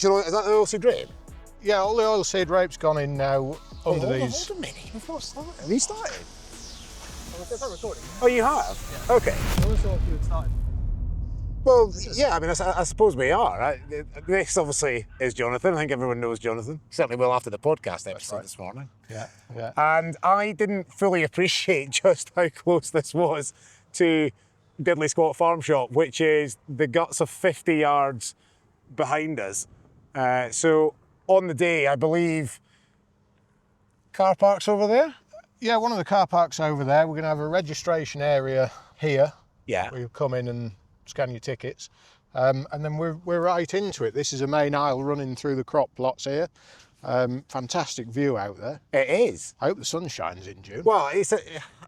Do you know, is that the oilseed rape? Yeah, all the oilseed rape's gone in now under these. Hold a minute, we've not started. Have you started? I'm recording. Oh, you have? Yeah. Okay. I always thought you had started. Well, yeah, I mean, I suppose we are. This obviously is Jonathan. I think everyone knows Jonathan. Certainly will after the podcast episode this morning. Yeah, yeah. And I didn't fully appreciate just how close this was to Diddley Squat Farm Shop, which is the guts of 50 yards behind us. So on the day, I believe, car parks over there? Yeah, one of the car parks over there. We're going to have a registration area here. Yeah. Where you come in and scan your tickets. And then we're right into it. This is a main aisle running through the crop plots here. Fantastic view out there. It is. I hope the sun shines in June. Well, I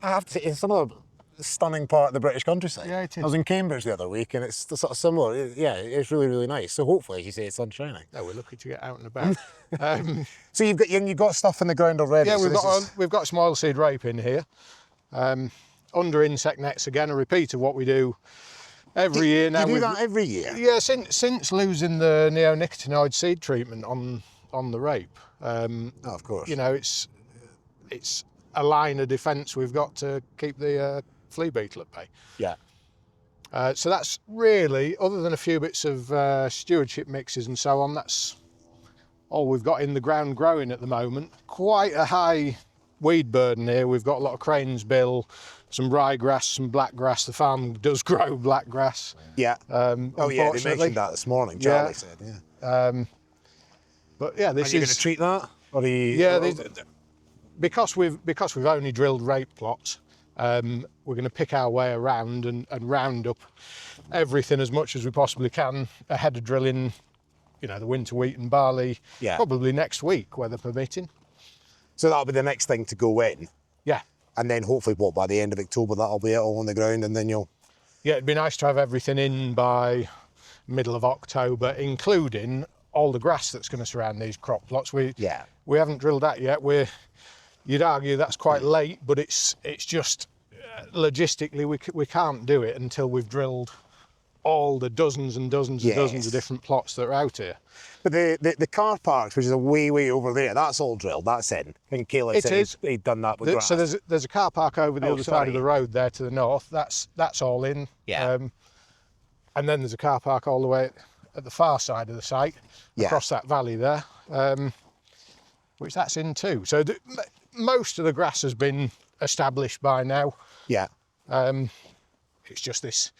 have to say, it's another stunning part of the British countryside. Yeah, it is. I was in Cambridge the other week and it's sort of similar. Yeah, it's really, really nice. So hopefully, as you say, it's sun shining. No, we're lucky to get out and about. So you've got stuff in the ground already? Yeah, so we've got some oilseed rape in here. Under insect nets again, a repeat of what we do every year now. You do that every year? Yeah, since losing the neonicotinoid seed treatment on the rape. Of course. You know, it's a line of defence we've got to keep the flea beetle at bay. Yeah. So that's really, other than a few bits of stewardship mixes and so on, that's all we've got in the ground growing at the moment. Quite a high weed burden here. We've got a lot of crane's bill, some ryegrass, some blackgrass. The farm does grow blackgrass. Yeah. Oh yeah, they mentioned that this morning. Charlie said, yeah. But yeah, this Are you going to treat that? Or are you, yeah, because we've only drilled rape plots. We're going to pick our way around and round up everything as much as we possibly can ahead of drilling, you know, the winter wheat and barley, probably next week, weather permitting. So that'll be the next thing to go in? Yeah. And then hopefully, by the end of October, that'll be it all on the ground and then you'll... Yeah, it'd be nice to have everything in by middle of October, including all the grass that's going to surround these crop plots. We haven't drilled that yet. You'd argue that's quite late, but it's just logistically we can't do it until we've drilled all the dozens and dozens and dozens of different plots that are out here. But the car parks, which is way over there, that's all drilled. That's in. I think Caleb said he'd done that with grass. So there's a car park over the other side of the road there to the north. That's all in. Yeah. And then there's a car park all the way at the far side of the site, across that valley there, which that's in too. So most of the grass has been established by now. Yeah. It's just this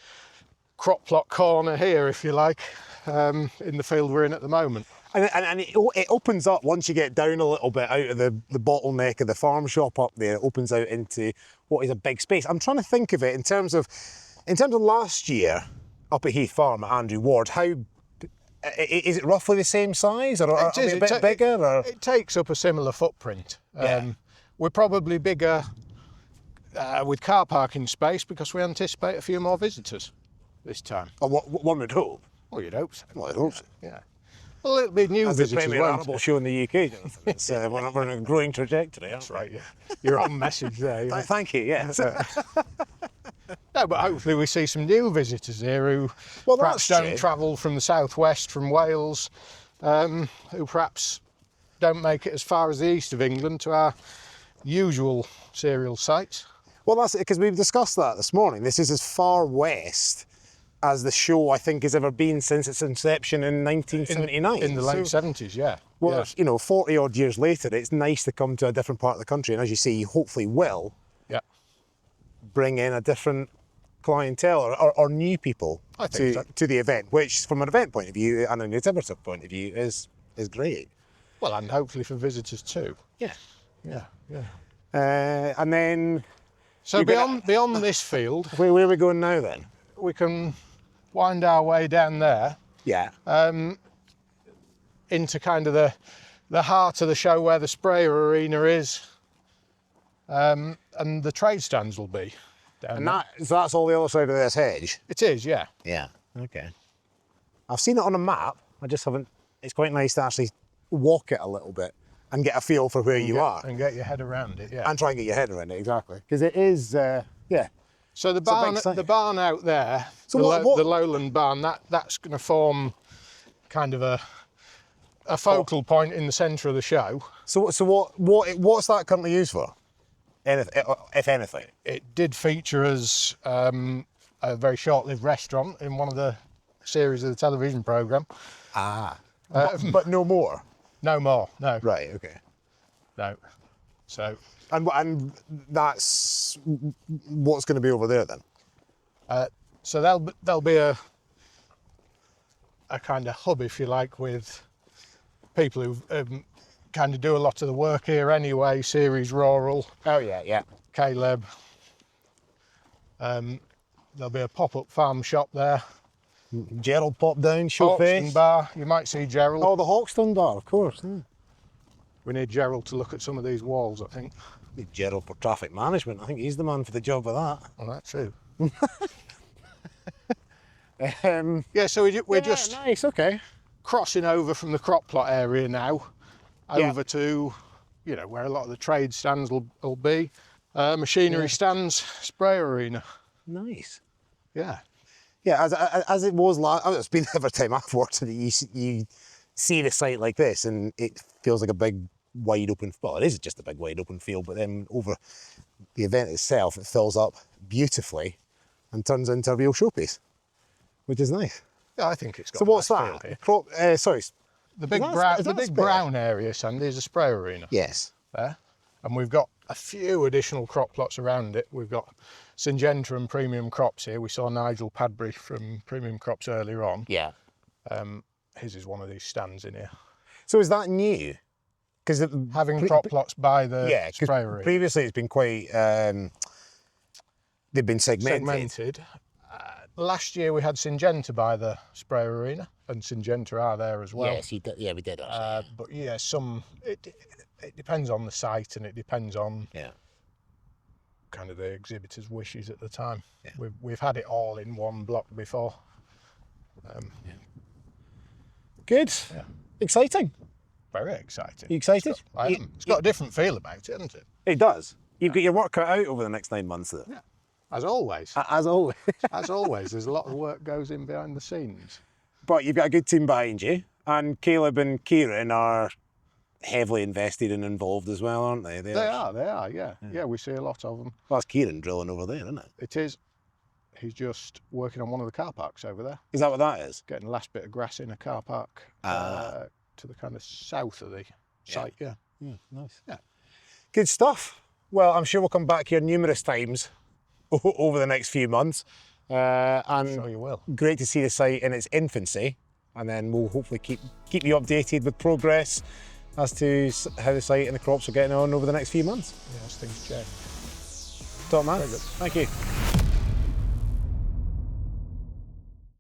crop plot corner here, if you like, in the field we're in at the moment. And it opens up once you get down a little bit out of the bottleneck of the farm shop up there. It opens out into what is a big space. I'm trying to think of it in terms of last year up at Heath Farm at Andrew Ward. How is it roughly the same size, or is it a bit bigger? Or? It takes up a similar footprint. We're probably bigger with car parking space because we anticipate a few more visitors this time. Oh, one would hope. Well, you'd hope so. Well, I'd hope so. Yeah. Well, it'll be new visitors. It's the premier Arable show in the UK, Jonathan. It's, we're on a growing trajectory. That's right, yeah. You're on message there. Yeah. Thank you, yes. No, but hopefully we see some new visitors here who perhaps don't travel from the southwest, from Wales, who perhaps don't make it as far as the east of England to our usual cereal sites. Well, that's it, because we've discussed that this morning. This is as far west as the show, I think, has ever been since its inception in 1979. In the late 70s, yeah. Well, you know, 40 odd years later, it's nice to come to a different part of the country. And as you say, you hopefully will bring in a different clientele or new people to the event, which from an event point of view and an exhibitor point of view is great. Well, and hopefully for visitors too. Yeah. Yeah. And then... So beyond this field... Where are we going now then? We can wind our way down there. Yeah. Into kind of the heart of the show where the sprayer arena is. And the trade stands will be down there. So that's all the other side of this hedge? It is, yeah. Yeah, okay. I've seen it on a map, I just haven't... It's quite nice to actually walk it a little bit and get a feel for where you are. And get your head around it, yeah. And try and get your head around it, exactly. Because it is, So the barn out there, the lowland barn, that's going to form kind of a a focal point in the centre of the show. So what's that currently used for? If anything? It did feature as a very short-lived restaurant in one of the series of the television programme. But no more? No more, no. Right, okay. No. So. And that's what's going to be over there then? So there'll be a kind of hub, if you like, with people who kind of do a lot of the work here anyway. Series Rural. Oh yeah. Caleb. There'll be a pop-up farm shop there. Gerald pop down, show face. Hawkstone bar. You might see Gerald. Oh, the Hawkstone bar, of course. Yeah. We need Gerald to look at some of these walls, I think. Need Gerald for traffic management. I think he's the man for the job of that. Well, that's true. Yeah, so we're just nice. Okay. crossing over from the crop plot area now over to, you know, where a lot of the trade stands will be. Machinery stands, spray arena. Nice. Yeah. Yeah, as it was last. It's been every time I've worked in it, you see the site like this, and it feels like a big, wide open. Well, it is just a big, wide open field, but then over the event itself, it fills up beautifully and turns into a real showpiece, which is nice. Yeah, I think it's got. So what's nice that? Sorry. The big brown area, Sandy, is a spray arena. Yes. There, and we've got a few additional crop plots around it. We've got Syngenta and Premium Crops here. We saw Nigel Padbury from Premium Crops earlier on. Yeah. His is one of these stands in here. So is that new? Because having crop plots by the spray arena. Previously it's been quite. They've been segmented. Last year we had Syngenta by the spray arena, and Syngenta are there as well. Yes, we did actually. But yeah, it depends on the site, and it depends on kind of the exhibitor's wishes at the time. Yeah. We've had it all in one block before. Good. Yeah. Exciting. Very exciting. You excited? It's got a different feel about it, hasn't it? It does. You've got your work cut out over the next 9 months. Yeah. As always. As always. As always, there's a lot of work goes in behind the scenes. But you've got a good team behind you, and Caleb and Kieran are heavily invested and involved as well, aren't they? They are, yeah. Yeah, we see a lot of them. Well, that's Kieran drilling over there, isn't it? It is. He's just working on one of the car parks over there. Is that what that is? Getting the last bit of grass in a car park to the kind of south of the site, yeah. Nice. Yeah. Good stuff. Well, I'm sure we'll come back here numerous times over the next few months. And I'm sure you will. Great to see the site in its infancy, and then we'll hopefully keep you updated with progress as to how the site and the crops are getting on over the next few months. Yeah, as things change. Top man. Thank you.